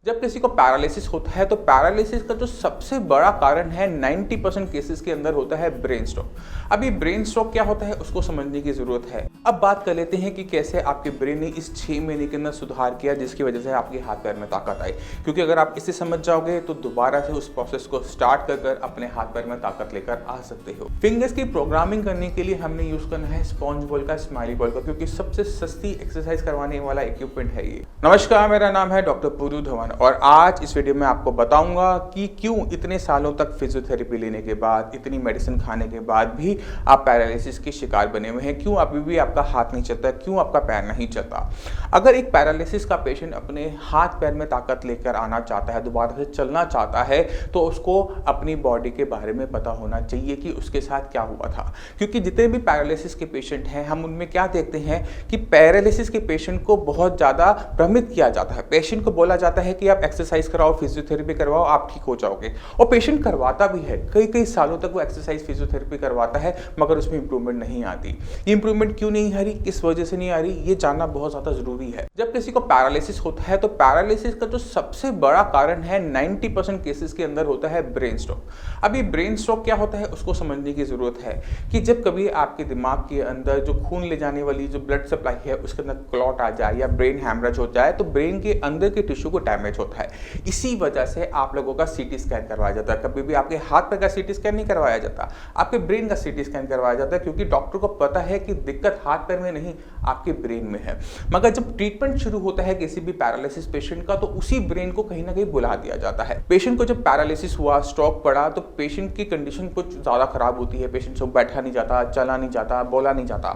जब किसी को पैरालिसिस होता है तो पैरालिसिस का जो सबसे बड़ा कारण है 90% केसेस के अंदर होता है ब्रेन स्ट्रोक। अभी ब्रेन स्ट्रोक क्या होता है उसको समझने की जरूरत है। अब बात कर लेते हैं कि कैसे आपके ब्रेन ने इस 6 महीने के अंदर सुधार किया जिसकी वजह से आपके हाथ पैर में ताकत आई। क्योंकि अगर आप इसे समझ जाओगे तो दोबारा से उस प्रोसेस को स्टार्ट कर अपने हाथ पैर में ताकत लेकर आ सकते हो। फिंगर्स की प्रोग्रामिंग करने के लिए हमने यूज करना है स्पॉन्ज बॉल का, स्माइली बॉल का, क्योंकि सबसे सस्ती एक्सरसाइज करवाने वाला इक्विपमेंट है ये। नमस्कार, मेरा नाम है डॉक्टर पुरू धवन और आज इस वीडियो में आपको बताऊंगा कि क्यों इतने सालों तक फिजियोथेरेपी लेने के बाद, इतनी मेडिसिन खाने के बाद भी आप पैरालिसिस के शिकार बने हुए हैं। क्यों अभी भी आपका हाथ नहीं चलता, क्यों आपका पैर नहीं चलता। अगर एक पैरालिसिस का पेशेंट अपने हाथ पैर में ताकत लेकर आना चाहता है, दोबारा से चलना चाहता है, तो उसको अपनी बॉडी के बारे में पता होना चाहिए कि उसके साथ क्या हुआ था। क्योंकि जितने भी पैरालिसिस के पेशेंट हैं, हम उनमें क्या देखते हैं कि पैरालिसिस के पेशेंट को बहुत ज़्यादा भ्रमित किया जाता है। पेशेंट को बोला जाता है कि आप एक्सरसाइज कराओ, फिजियोथेरेपी करवाओ, आप ठीक हो जाओगे। और पेशेंट करवाता भी है, कई कई सालों तक वो एक्सरसाइज फिजियोथेरेपी करवाता है, मगर उसमें इंप्रूवमेंट नहीं आती। ये इंप्रूवमेंट क्यों नहीं आ रही, किस वजह से नहीं आ रही, ये जानना बहुत ज़्यादा जरूरी है। जब किसी को पैरालिसिस होता है तो पैरालिसिस का जो सबसे बड़ा कारण है 90% केसेस के अंदर होता है ब्रेन स्ट्रोक। अभी ब्रेन स्ट्रोक क्या होता है उसको समझने की जरूरत है कि जब कभी आपके दिमाग के अंदर जो खून ले जाने वाली जो ब्लड सप्लाई है उसके अंदर क्लॉट आ जाए या ब्रेन हैमरेज हो जाए तो ब्रेन के अंदर के टिश्यू को डैमेज होता है। इसी वजह से आप लोगों का सीटी स्कैन करवाया जाता है। कभी भी आपके हाथ पैर का सीटी स्कैन नहीं करवाया जाता, आपके ब्रेन का सीटी स्कैन करवाया जाता है, क्योंकि डॉक्टर को पता है कि दिक्कत हाथ पैर में नहीं, आपके ब्रेन में है। मगर जब ट्रीटमेंट शुरू होता है किसी भी पैरालिसिस पेशेंट का तो उसी ब्रेन को कहीं ना कहीं बुला दिया जाता है। पेशेंट को जब पैरालिसिस हुआ, स्ट्रोक पड़ा, तो पेशेंट की कंडीशन कुछ ज्यादा खराब होती है। पेशेंट से बैठा नहीं जाता, चला नहीं जाता, बोला नहीं जाता।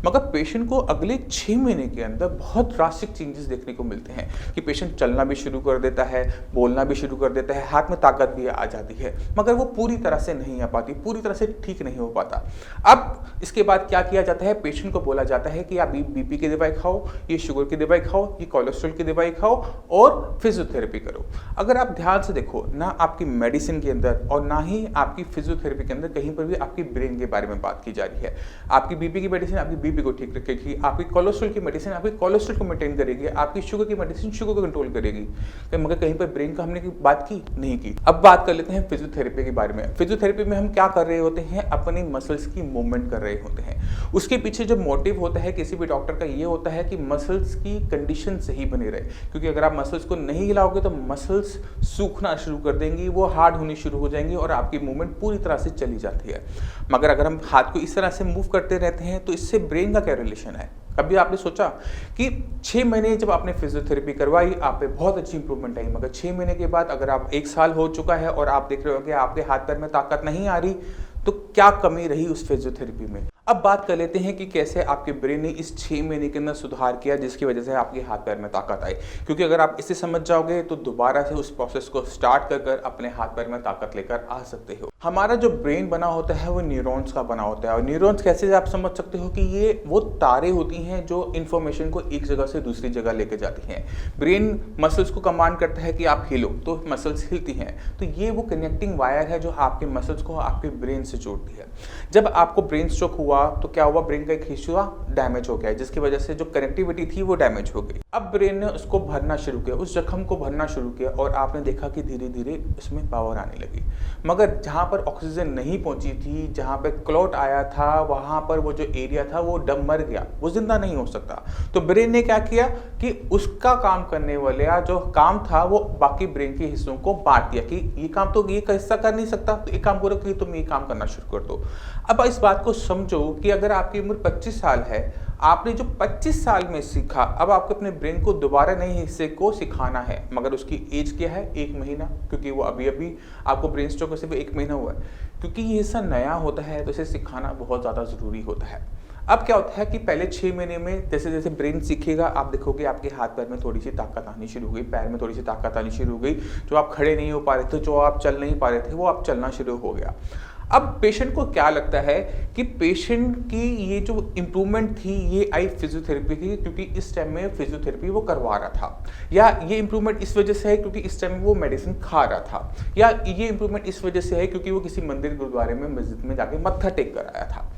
मगर पेशेंट को अगले 6 महीने के अंदर बहुत ड्रास्टिक चेंजेस देखने को मिलते हैं कि पेशेंट चलना भी शुरू कर देता है, बोलना भी शुरू कर देता है, हाथ में ताकत भी आ जाती है, मगर वो पूरी तरह से नहीं आ पाती, पूरी तरह से ठीक नहीं हो पाता। अब इसके बाद क्या किया जाता है, पेशेंट को बोला जाता है कि आप बीपी की दवाई खाओ, ये शुगर की दवाई खाओ, ये कोलेस्ट्रॉल की दवाई खाओ और फिजियोथेरेपी करो। अगर आप ध्यान से देखो, ना आपकी मेडिसिन के अंदर और ना ही आपकी फिजियोथेरेपी के अंदर कहीं पर भी आपकी ब्रेन के बारे में बात की जा रही है। आपकी बीपी की मेडिसिन आपकी बीपी को ठीक रखेगी, आपकी कोलेस्ट्रॉल की मेडिसिन आपकी कोलेस्ट्रॉल को मेंटेन करेगी, आपकी शुगर की मेडिसिन शुगर को कंट्रोल करेगी, मगर कहीं पर ब्रेन का हमने बात की नहीं की। अब बात कर लेते हैं फिजियोथेरेपी के बारे में। फिजियोथेरेपी में हम क्या कर रहे होते हैं, अपनी मसल्स की मूवमेंट कर रहे होते हैं। उसके पीछे जो मोटिव होता है किसी भी डॉक्टर का, ये होता है कि मसल्स की कंडीशन सही बनी रहे। क्योंकि अगर आप मसल्स को नहीं हिलाओगे तो मसल्स सूखना शुरू कर देंगी, वो हार्ड होनी शुरू हो जाएंगी और आपकी मूवमेंट पूरी तरह से चली जाती है। मगर अगर हम हाथ को इस तरह से मूव करते रहते हैं तो इससे ब्रेन का क्या रिलेशन है। कभी आपने सोचा कि 6 महीने जब आपने फिजियोथेरेपी करवाई, आप पे बहुत अच्छी इंप्रूवमेंट आई, मगर 6 महीने के बाद अगर आप 1 साल हो चुका है और आप देख रहे हो कि आपके हाथ पैर में ताकत नहीं आ रही, तो क्या कमी रही उस फिजियोथेरेपी में। अब बात कर लेते हैं कि कैसे आपके ब्रेन ने इस 6 महीने के अंदर सुधार किया जिसकी वजह से आपके हाथ पैर में ताकत आई। क्योंकि अगर आप इसे समझ जाओगे तो दोबारा से उस प्रोसेस को स्टार्ट कर अपने हाथ पैर में ताकत लेकर आ सकते हो। हमारा जो ब्रेन बना होता है वो न्यूरॉन्स का बना होता है। और न्यूरॉन्स कैसे आप समझ सकते हो कि ये वो तारे होती हैं जो इन्फॉर्मेशन को एक जगह से दूसरी जगह लेके जाती हैं। ब्रेन मसल्स को कमांड करता है कि आप हिलो, तो मसल्स हिलती हैं। तो ये वो कनेक्टिंग वायर है जो आपके मसल्स को आपके ब्रेन से जोड़ती है। जब आपको ब्रेन स्ट्रोक हुआ तो क्या हुआ, ब्रेन का एक हिस्सा डैमेज हो गया जिसकी वजह से जो कनेक्टिविटी थी वो डैमेज हो गई। अब ब्रेन ने उसको भरना शुरू किया, उस जख्म को भरना शुरू किया और आपने देखा कि धीरे धीरे उसमें पावर आने लगी। मगर जहां पर ऑक्सीजन नहीं पहुंची थी, जहां पर क्लॉट आया था, वहां पर वो जो एरिया था वो डम मर गया, वो जिंदा नहीं हो सकता। तो ब्रेन ने क्या किया कि उसका काम करने वाला जो काम था वो बाकी ब्रेन के हिस्सों को बांट दिया कि ये काम तो ये हिस्सा कर नहीं सकता, तो एक काम करो कि तुम ये काम करना शुरू कर दो। अब इस बात को समझो कि अगर आपकी उम्र 25 साल है, आपने जो 25 साल में सीखा, अब आपको अपने ब्रेन को दोबारा नए हिस्से को सिखाना है। मगर उसकी एज क्या है, 1 महीना, क्योंकि वो अभी अभी आपको ब्रेन स्ट्रोक को सिर्फ 1 महीना हुआ है। क्योंकि ये हिस्सा नया होता है तो इसे सिखाना बहुत ज़्यादा ज़रूरी होता है। अब क्या होता है कि पहले 6 महीने में जैसे जैसे ब्रेन सीखेगा, आप देखोगे आपके हाथ पैर में थोड़ी सी ताकत आनी शुरू हो गई, पैर में थोड़ी सी ताकत आनी शुरू हो गई। जो आप खड़े नहीं हो पा रहे थे, जो आप चल नहीं पा रहे थे, वो आप चलना शुरू हो गया। अब पेशेंट को क्या लगता है कि पेशेंट की ये जो इम्प्रूवमेंट थी ये आई फिजियोथेरेपी की, क्योंकि इस टाइम में फिजियोथेरेपी वो करवा रहा था, या ये इम्प्रूवमेंट इस वजह से है क्योंकि इस टाइम में वो मेडिसिन खा रहा था, या ये इम्प्रूवमेंट इस वजह से है क्योंकि वो किसी मंदिर गुरुद्वारे में मस्जिद में जाके मत्था टेक कर आया था।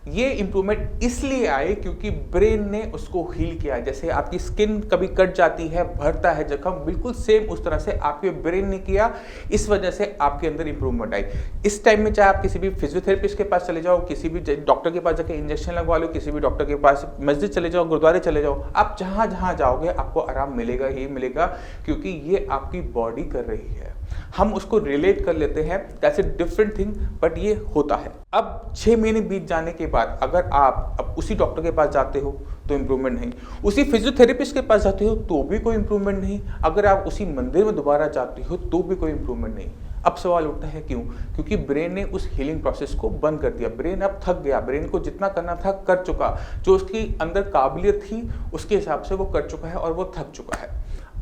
ये इंप्रूवमेंट इसलिए आए क्योंकि ब्रेन ने उसको हील किया। जैसे आपकी स्किन कभी कट जाती है, भरता है जख्म, बिल्कुल सेम उस तरह से आपके ब्रेन ने किया, इस वजह से आपके अंदर इंप्रूवमेंट आई। इस टाइम में चाहे आप किसी भी फिजियोथेरेपिस्ट के पास चले जाओ, किसी भी डॉक्टर के पास जाकर इंजेक्शन लगवा लो, किसी भी डॉक्टर के पास मस्जिद चले जाओ, गुरुद्वारे चले जाओ, आप जहां जहां जाओगे आपको आराम मिलेगा ही मिलेगा, क्योंकि ये आपकी बॉडी कर रही है। हम उसको रिलेट कर लेते हैं, that's a different thing, but ये होता है। अब 6 महीने बीत जाने के बाद अगर आप अब उसी डॉक्टर के पास जाते हो तो इंप्रूवमेंट नहीं, उसी फिजियोथेरेपिस्ट के पास जाते हो तो भी कोई इंप्रूवमेंट नहीं, अगर आप उसी मंदिर में दोबारा जाते हो तो भी कोई इंप्रूवमेंट नहीं। अब सवाल उठता है क्यों? क्योंकि ब्रेन ने उस हीलिंग प्रोसेस को बंद कर दिया। ब्रेन अब थक गया, ब्रेन को जितना करना था कर चुका, जो उसकी अंदर काबिलियत थी उसके हिसाब से वो कर चुका है और वो थक चुका है।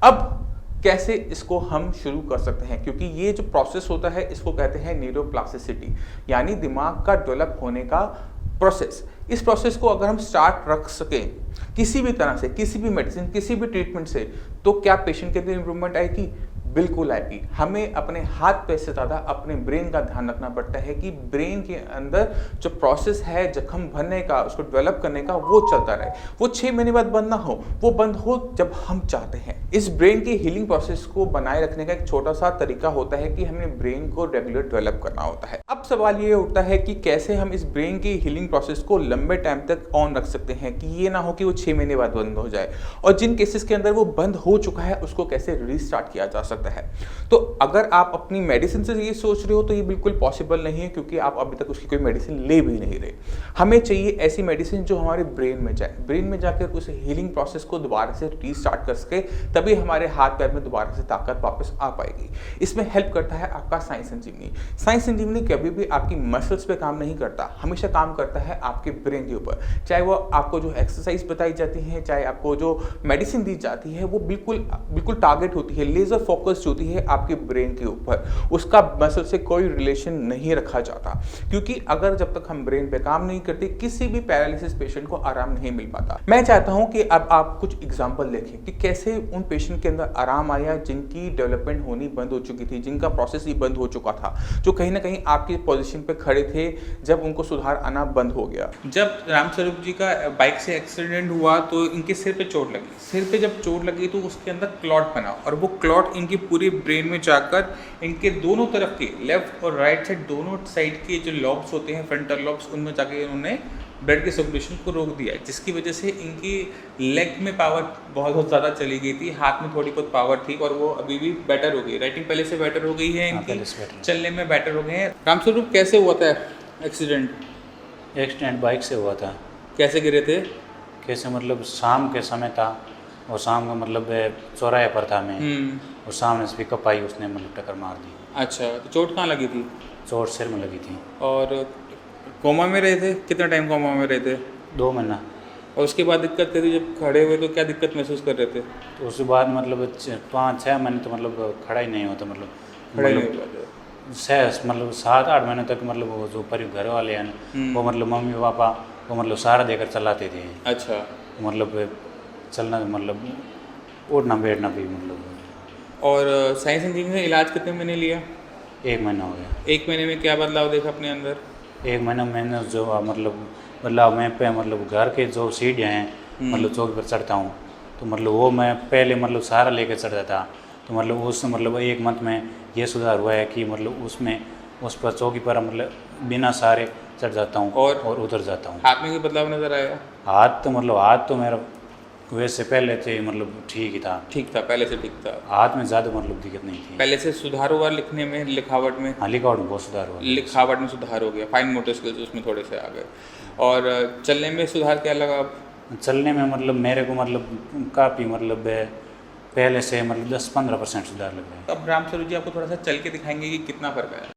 अब कैसे इसको हम शुरू कर सकते हैं? क्योंकि ये जो प्रोसेस होता है इसको कहते हैं न्यूरोप्लास्टिसिटी, यानी दिमाग का डेवलप होने का प्रोसेस। इस प्रोसेस को अगर हम स्टार्ट रख सकें किसी भी तरह से, किसी भी मेडिसिन, किसी भी ट्रीटमेंट से, तो क्या पेशेंट के अंदर इंप्रूवमेंट आएगी? बिल्कुल आएगी। हमें अपने हाथ पैर से ज़्यादा अपने ब्रेन का ध्यान रखना पड़ता है कि ब्रेन के अंदर जो प्रोसेस है जख्म भरने का, उसको डेवलप करने का, वो चलता रहे। वो 6 महीने बाद बंद ना हो, वो बंद हो जब हम चाहते हैं। इस ब्रेन की हीलिंग प्रोसेस को बनाए रखने का एक छोटा सा तरीका होता है कि हमें ब्रेन को रेगुलर डेवलप करना होता है। अब सवाल ये उठता है कि कैसे हम इस ब्रेन की हीलिंग प्रोसेस को लंबे टाइम तक ऑन रख सकते हैं, कि ये ना हो कि वो 6 महीने बाद बंद हो जाए, और जिन केसेस के अंदर वो बंद हो चुका है उसको कैसे रीस्टार्ट किया जा सकता है। तो अगर आप अपनी मेडिसिन से ये सोच रहे हो तो ये बिल्कुल पॉसिबल नहीं है, क्योंकि आप अभी तक उसकी कोई मेडिसिन ले भी नहीं रहे। हमें चाहिए ऐसी मेडिसिन जो हमारे ब्रेन में जाए, ब्रेन में जाकर उस हीलिंग प्रोसेस को दोबारा से रीस्टार्ट कर सके, तभी हमारे हाथ पैर में दोबारा से ताकत वापस आ पाएगी। इसमें हेल्प करता है आपका साइंस संजीवनी। साइंस संजीवनी कभी भी आपकी मसल्स पे काम नहीं करता, हमेशा काम करता है आपके ब्रेन के ऊपर। चाहे वो आपको जो एक्सरसाइज बताई जाती है, चाहे आपको जो मेडिसिन दी जाती है, वो बिल्कुल टारगेट होती है, लेजर फोकस्ड होती है आपके ब्रेन के ऊपर। उसका मसल से कोई रिलेशन नहीं रखा जाता, क्योंकि अगर जब तक हम ब्रेन पे काम नहीं करते किसी भी पैरालिसिस पेशेंट को आराम नहीं मिल पाता। मैं चाहता हूं कि अब आप कुछ एग्जांपल देखें कि कैसे उन पेशेंट के अंदर आराम आया जिनकी डेवलपमेंट होनी बंद हो चुकी थी, जिनका प्रोसेस ही बंद हो चुका था, जो कहीं ना कहीं आपकी पोजीशन पे खड़े थे, जब उनको सुधार आना बंद हो गया। जब रामस्वरूप जी का बाइक से एक्सीडेंट हुआ तो इनके सिर पे चोट लगी। सिर पे जब चोट लगी तो उसके अंदर क्लॉट बना, और वो क्लॉट इनकी पूरी ब्रेन में जाकर इनके दोनों तरफ के लेफ्ट और राइट साइड, दोनों साइड के जो लॉब्स होते हैं, फ्रंटल लॉब्स, उनमें जाके इन्होंने ब्लड के सर्कुलेशन को रोक दिया, जिसकी वजह से इनकी लेग में पावर बहुत ज़्यादा चली गई थी, हाथ में थोड़ी बहुत पावर थी, और वो अभी भी बेटर हो गई। राइटिंग पहले से बेटर हो गई है इनकी, चलने में बेटर हो गए हैं। रामस्वरूप, कैसे हुआ था एक्सीडेंट? एक्सीडेंट बाइक से हुआ था। कैसे गिरे थे? कैसे मतलब शाम के समय था, और शाम का मतलब चौराहे पर था मैं, और सामने से पिकअप आई, उसने मतलब टक्कर मार दी। अच्छा, तो चोट कहाँ लगी थी? चोट सिर में लगी थी। और कोमा में रहे थे? कितना टाइम कोमा में रहे थे? 2 महीना। और उसके बाद दिक्कत थी, जब खड़े हुए तो क्या दिक्कत महसूस कर रहे थे? तो उसके बाद मतलब 5-6 महीने तो मतलब खड़ा ही नहीं होता, मतलब खड़े नहीं हुए थे। मतलब 7-8 महीने तक मतलब वो जो घर वाले हैं वो मतलब मम्मी पापा वो मतलब सहारा देकर चलाते थे। अच्छा। मतलब चलना, मतलब उठना बैठना भी मतलब। और साइंस इंजीनियरिंग में इलाज कितने महीने लिया? 1 महीना हो गया। 1 महीने में क्या बदलाव देखा अपने अंदर? 1 महीना मैंने जो मतलब बदलाव, मैं पे मतलब घर के जो सीढ़ियाँ हैं, मतलब चौकी पर चढ़ता हूँ, तो मतलब वो मैं पहले मतलब सहारा लेकर चढ़ता था, तो मतलब उस मतलब 1 मंथ में ये सुधार हुआ है कि मतलब उसमें उस पर चौकी पर मतलब बिना सहारे चढ़ जाता हूँ और उतर जाता हूँ। हाथ में कोई बदलाव नजर आया? हाथ तो मेरा वैसे पहले थे मतलब ठीक ही था। ठीक था, पहले से ठीक था। हाथ में ज़्यादा मतलब दिक्कत नहीं थी। पहले से सुधार हुआ लिखने में, लिखावट में? हाँ, लिखावट में बहुत सुधार हुआ। लिखावट में सुधार हो गया, फाइन मोटर स्किल्स उसमें थोड़े से आ गए। और चलने में सुधार क्या लगा अब? चलने में मतलब मेरे को मतलब काफ़ी मतलब पहले से मतलब 10-15% सुधार लग रहा है। अब रामस्वरूप जी आपको थोड़ा सा चल के दिखाएंगे कि कितना फर्क आया।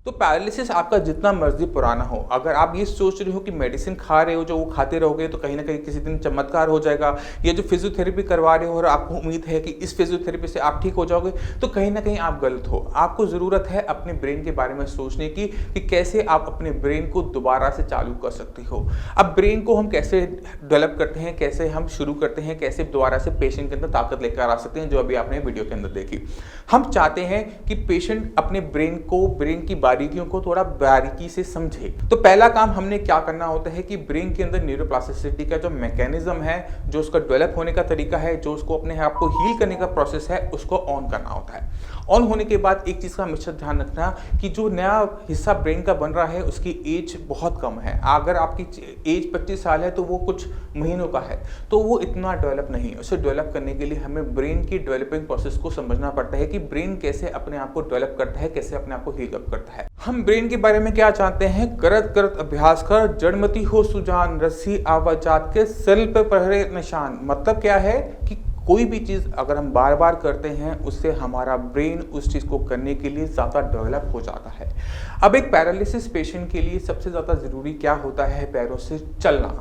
तो पैरालिसिस आपका जितना मर्जी पुराना हो, अगर आप ये सोच रहे हो कि मेडिसिन खा रहे हो, जो वो खाते रहोगे तो कहीं ना कहीं किसी दिन चमत्कार हो जाएगा, या जो फिजियोथेरेपी करवा रहे हो और आपको उम्मीद है कि इस फिजियोथेरेपी से आप ठीक हो जाओगे, तो कहीं ना कहीं आप गलत हो। आपको ज़रूरत है अपने ब्रेन के बारे में सोचने की कि कैसे आप अपने ब्रेन को दोबारा से चालू कर सकते हो। अब ब्रेन को हम कैसे डेवलप करते हैं, कैसे हम शुरू करते हैं, कैसे दोबारा से पेशेंट के अंदर ताकत लेकर आ सकते हैं, जो अभी आपने वीडियो के अंदर देखी। हम चाहते हैं कि पेशेंट अपने ब्रेन की बारीकियों को थोड़ा बारीकी से समझे। तो पहला काम हमने क्या करना होता है कि ब्रेन के अंदर न्यूरोप्लास्टिसिटी का जो मैकेनिज्म है, जो उसका डेवलप होने का तरीका है, जो उसको अपने आप को हील करने का प्रोसेस है, उसको ऑन करना होता है। ऑन होने के बाद एक चीज़ का हमेशा ध्यान रखना कि जो नया हिस्सा ब्रेन का बन रहा है उसकी एज बहुत कम है। अगर आपकी एज 25 साल है तो वो कुछ महीनों का है, तो वो इतना डेवलप नहीं है। उसे डेवलप करने के लिए हमें ब्रेन की डेवलपिंग प्रोसेस को समझना पड़ता है कि ब्रेन कैसे अपने आप को डेवलप करता है, कैसे अपने आप को हील अप करता है। हम ब्रेन के बारे में क्या जानते हैं? करत करत अभ्यास कर, जड़मती हो सुजान, रस्सी आवाजात के सिल पे पहरे निशान। मतलब क्या है कि कोई भी चीज़ अगर हम बार बार करते हैं, उससे हमारा ब्रेन उस चीज़ को करने के लिए ज़्यादा डेवलप हो जाता है। अब एक पैरालिसिस पेशेंट के लिए सबसे ज़्यादा ज़रूरी क्या होता है? पैरों से चलना।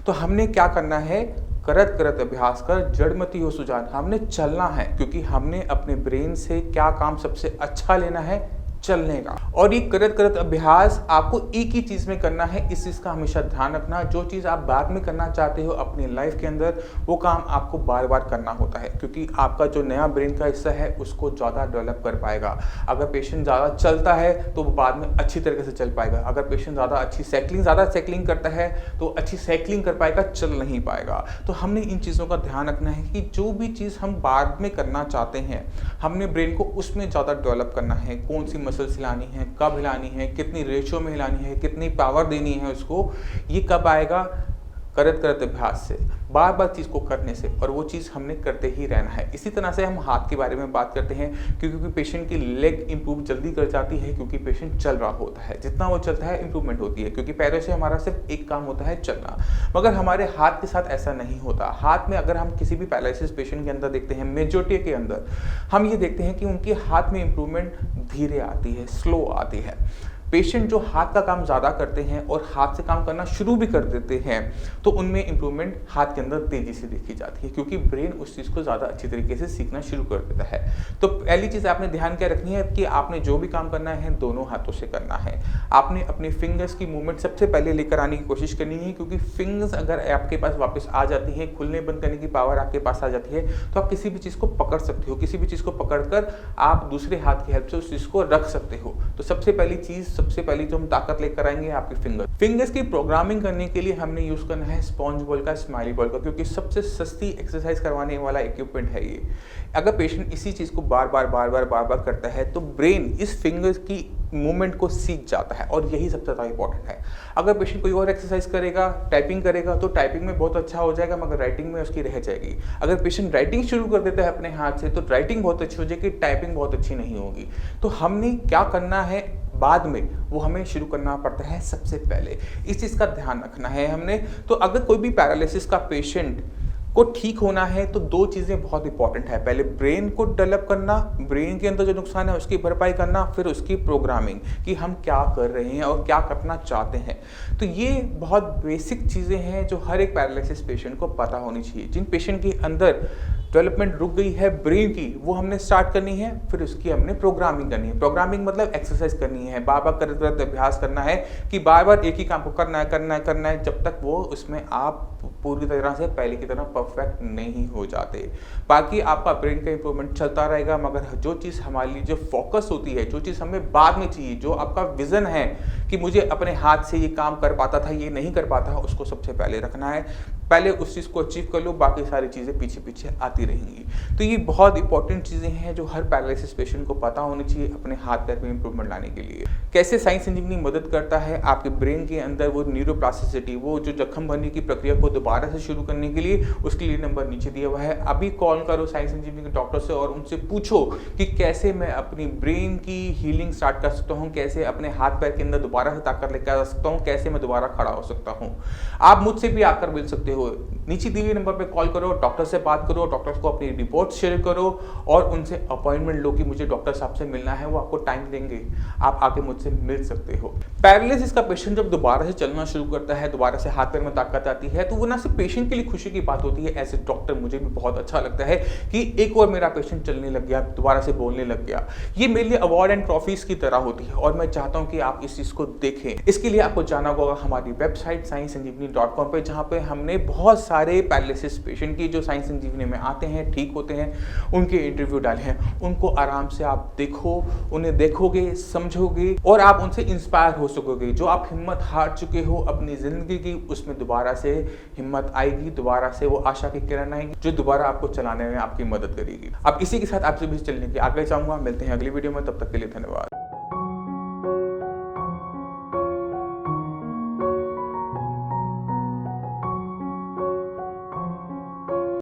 तो हमने क्या करना है? करत करत अभ्यास कर, जड़मती हो सुजान। हमने चलना है, क्योंकि हमने अपने ब्रेन से क्या काम सबसे अच्छा लेना है? चलने का। और ये करत करत अभ्यास आपको एक ही चीज़ में करना है, इस चीज़ का हमेशा ध्यान रखना। जो चीज़ आप बाद में करना चाहते हो अपनी लाइफ के अंदर, वो काम आपको बार बार करना होता है, क्योंकि आपका जो नया ब्रेन का हिस्सा है उसको ज़्यादा डेवलप कर पाएगा। अगर पेशेंट ज़्यादा चलता है तो वो बाद में अच्छी तरीके से चल पाएगा। अगर पेशेंट ज़्यादा साइकिलिंग करता है तो अच्छी साइकिलिंग कर पाएगा, चल नहीं पाएगा। तो हमने इन चीज़ों का ध्यान रखना है कि जो भी चीज़ हम बाद में करना चाहते हैं, हमने ब्रेन को उसमें ज़्यादा डेवलप करना है। कौन सी मसल्स हिलानी है, कब हिलानी है, कितनी रेशियो में हिलानी है, कितनी पावर देनी है उसको, ये कब आएगा? करत करत अभ्यास से, बार बार चीज़ को करने से, और वो चीज़ हमने करते ही रहना है। इसी तरह से हम हाथ के बारे में बात करते हैं, क्योंकि पेशेंट की लेग इंप्रूव जल्दी कर जाती है, क्योंकि पेशेंट चल रहा होता है। जितना वो चलता है इंप्रूवमेंट होती है, क्योंकि पैरों से हमारा सिर्फ एक काम होता है, चलना। मगर हमारे हाथ के साथ ऐसा नहीं होता। हाथ में अगर हम किसी भी पैरालिसिस पेशेंट के अंदर देखते हैं, मेजॉरिटी के अंदर हम ये देखते हैं कि उनके हाथ में इंप्रूवमेंट धीरे आती है, स्लो आती है। पेशेंट जो हाथ का काम ज़्यादा करते हैं और हाथ से काम करना शुरू भी कर देते हैं, तो उनमें इंप्रूवमेंट हाथ के अंदर तेज़ी से देखी जाती है, क्योंकि ब्रेन उस चीज़ को ज़्यादा अच्छी तरीके से सीखना शुरू कर देता है। तो पहली चीज़ आपने ध्यान क्या रखनी है कि आपने जो भी काम करना है दोनों हाथों से करना है। आपने अपने फिंगर्स की मूवमेंट सबसे पहले लेकर आने की कोशिश करनी है, क्योंकि फिंगर्स अगर आपके पास वापस आ जाती है, खुलने बंद करने की पावर आपके पास आ जाती है, तो आप किसी भी चीज़ को पकड़ सकते हो। किसी भी चीज़ को पकड़कर आप दूसरे हाथ की हेल्प से उस चीज़ को रख सकते हो। तो सबसे पहली जो हम ताकत लेकर आएंगे आपके फिंगर्स की प्रोग्रामिंग करने के लिए हमने यूज करना है स्पॉन्ज बॉल का, स्माइली बॉल का, क्योंकि सबसे सस्ती एक्सरसाइज करवाने वाला इक्विपमेंट है ये। अगर पेशेंट इसी चीज को बार बार करता है तो ब्रेन इस फिंगर्स की मूवमेंट को सीख जाता है, और यही सबसे ज़्यादा इंपॉर्टेंट है। अगर पेशेंट कोई और एक्सरसाइज करेगा, टाइपिंग करेगा, तो टाइपिंग में बहुत अच्छा हो जाएगा, मगर राइटिंग में उसकी रह जाएगी। अगर पेशेंट राइटिंग शुरू कर देता है अपने हाथ से, तो राइटिंग बहुत अच्छी हो जाएगी, टाइपिंग बहुत अच्छी नहीं होगी। तो हमने क्या करना है बाद में, वो हमें शुरू करना पड़ता है सबसे पहले। इस चीज़ का ध्यान रखना है हमने। तो अगर कोई भी पैरालिसिस का पेशेंट को ठीक होना है तो दो चीज़ें बहुत इंपॉर्टेंट है। पहले ब्रेन को डेवलप करना, ब्रेन के अंदर जो नुकसान है उसकी भरपाई करना, फिर उसकी प्रोग्रामिंग कि हम क्या कर रहे हैं और क्या करना चाहते हैं। तो ये बहुत बेसिक चीज़ें हैं जो हर एक पैरालिसिस पेशेंट को पता होनी चाहिए। जिन पेशेंट के अंदर डेवलपमेंट रुक गई है ब्रेन की, वो हमने स्टार्ट करनी है, फिर उसकी हमने प्रोग्रामिंग करनी है। प्रोग्रामिंग मतलब एक्सरसाइज करनी है, बार बार करत अभ्यास करना है कि बार बार एक ही काम को करना है जब तक वो उसमें आप पूरी तरह से पहले की तरह परफेक्ट नहीं हो जाते। बाकी आपका ब्रेन का इंप्रूवमेंट चलता रहेगा, मगर जो चीज़ हमारे लिए जो फोकस होती है, जो चीज़ हमें बाद में चाहिए, जो आपका विजन है कि मुझे अपने हाथ से ये काम कर पाता था, ये नहीं कर पाता, उसको सबसे पहले रखना है। पहले उस चीज़ को अचीव कर लो, बाकी सारी चीज़ें पीछे पीछे आती रहेंगी। तो ये बहुत इंपॉर्टेंट चीज़ें हैं जो हर पैरालिसिस पेशेंट को पता होनी चाहिए अपने हाथ पैर में इंप्रूवमेंट लाने के लिए। कैसे साइंस इंजीनियरिंग मदद करता है आपके ब्रेन के अंदर वो न्यूरोप्लास्टिसिटी, वो जो जख्म भरने की प्रक्रिया को दोबारा से शुरू करने के लिए, उसके लिए नंबर नीचे दिया हुआ है। अभी कॉल करो साइंस इंजीनियरिंग के डॉक्टर से और उनसे पूछो कि कैसे मैं अपनी ब्रेन की हीलिंग स्टार्ट कर सकता हूँ, कैसे अपने हाथ पैर के अंदर दोबारा से ताकत लेकर आ सकता हूँ, कैसे मैं दोबारा खड़ा हो सकता हूँ। आप मुझसे भी आकर मिल सकते हो। नीचे दिए हुए नंबर पे कॉल करो, डॉक्टर से बात करो, डॉक्टर को अपनी रिपोर्ट शेयर करो और उनसे अपॉइंटमेंट लो कि मुझे डॉक्टर साहब से मिलना है। वो आपको टाइम देंगे, आप आके मुझसे मिल सकते हो। पैरालिसिस का पेशेंट जब दोबारा से चलना शुरू करता है, दोबारा से हाथ पैर में ताकत आती है, तो वो ना सिर्फ पेशेंट के लिए खुशी की बात होती है। एज ए डॉक्टर मुझे भी बहुत अच्छा लगता है कि एक और मेरा पेशेंट चलने लग गया, दोबारा से बोलने लग गया। ये मेरे लिए अवार्ड एंड ट्रॉफीज की तरह होती है और मैं चाहता हूँ कि आप इस चीज़ को देखें। इसके लिए आपको जाना होगा हमारी वेबसाइट sciencesanjeevani.com पे, जहाँ पे हमने बहुत सारे पैरालिसिस पेशेंट की जो साइंस संजीवनी में आते हैं, ठीक होते हैं, उनके इंटरव्यू डाले हैं। उनको आराम से आप देखो, उन्हें देखोगे, समझोगे और आप उनसे इंस्पायर हो सकोगे। जो आप हिम्मत हार चुके हो अपनी ज़िंदगी की, उसमें दोबारा से हिम्मत आएगी, दोबारा से वो आशा की किरण आएगी जो दोबारा आपको चलाने में आपकी मदद करेगी। अब इसी के साथ आपसे भी चलने की आगे चाहूँगा। मिलते हैं अगली वीडियो में, तब तक के लिए धन्यवाद।